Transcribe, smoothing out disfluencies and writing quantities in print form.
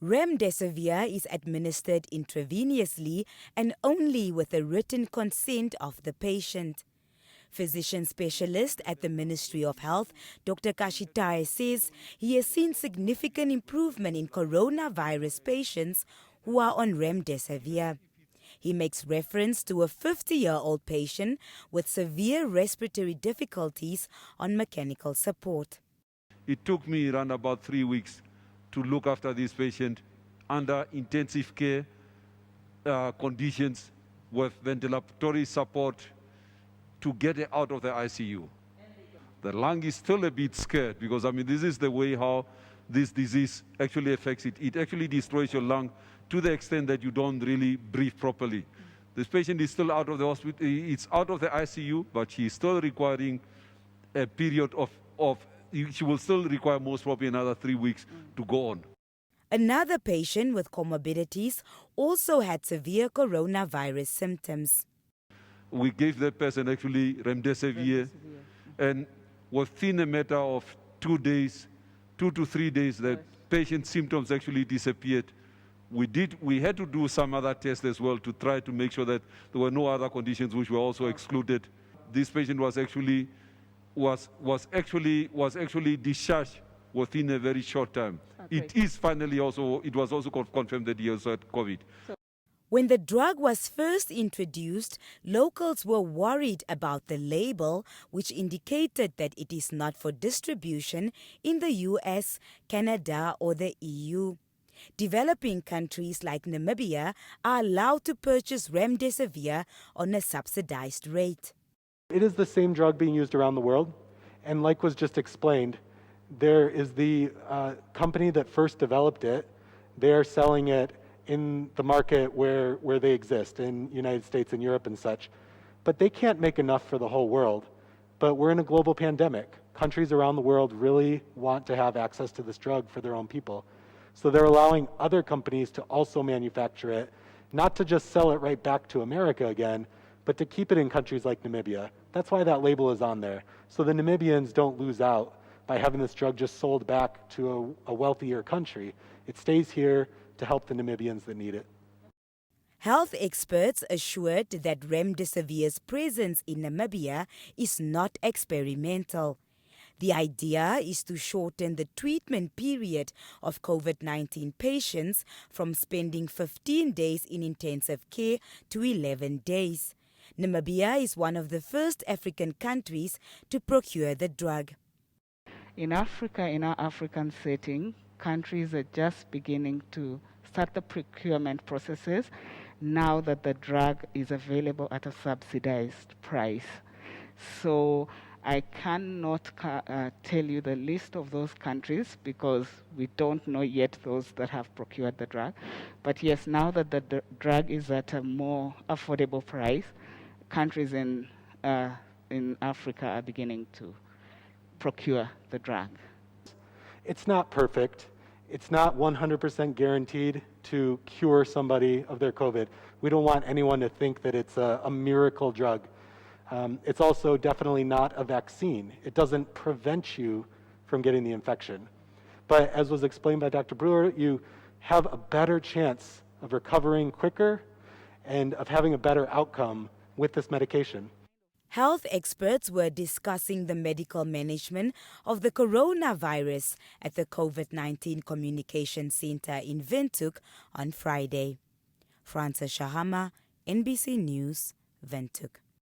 Remdesivir is administered intravenously and only with the written consent of the patient. Physician specialist at the Ministry of Health, Dr. Kashitai, says he has seen significant improvement in coronavirus patients who are on Remdesivir. He makes reference to a 50-year-old patient with severe respiratory difficulties on mechanical support. It took me around about 3 weeks to look after this patient under intensive care conditions with ventilatory support to get it out of the ICU. The lung is still a bit scared because, this is the way how this disease actually affects it. It actually destroys your lung to the extent that you don't really breathe properly. This patient is still out of the hospital, it's out of the ICU, but she's still requiring a period she will still require most probably another 3 weeks to go on. Another patient with comorbidities also had severe coronavirus symptoms. We gave that person actually Remdesivir, and within a matter of 2 to 3 days, the patient's symptoms actually disappeared. We had to do some other tests as well to try to make sure that there were no other conditions which were also excluded. This patient was actually discharged within a very short time. Okay. It was also confirmed that he also had COVID. When the drug was first introduced, locals were worried about the label, which indicated that it is not for distribution in the US, Canada, or the EU. Developing countries like Namibia are allowed to purchase Remdesivir on a subsidized rate. It is the same drug being used around the world, and like was just explained, there is the company that first developed it. They are selling it in the market where they exist, in United States and Europe and such. But they can't make enough for the whole world. But we're in a global pandemic. Countries around the world really want to have access to this drug for their own people. So they're allowing other companies to also manufacture it, not to just sell it right back to America again, but to keep it in countries like Namibia. That's why that label is on there. So the Namibians don't lose out by having this drug just sold back to a wealthier country. It stays here to help the Namibians that need it. Health experts assured that Remdesivir's presence in Namibia is not experimental. The idea is to shorten the treatment period of COVID-19 patients from spending 15 days in intensive care to 11 days. Namibia is one of the first African countries to procure the drug. In Africa, in our African setting, countries are just beginning to start the procurement processes now that the drug is available at a subsidized price. So I cannot tell you the list of those countries because we don't know yet those that have procured the drug. But yes, now that the drug is at a more affordable price, countries in Africa are beginning to procure the drug. It's not perfect. It's not 100% guaranteed to cure somebody of their COVID. We don't want anyone to think that it's a miracle drug. It's also definitely not a vaccine. It doesn't prevent you from getting the infection. But as was explained by Dr. Brewer, you have a better chance of recovering quicker and of having a better outcome with this medication. Health experts were discussing the medical management of the coronavirus at the COVID-19 Communication Center in Windhoek on Friday. Frances Shahama, NBC News, Windhoek.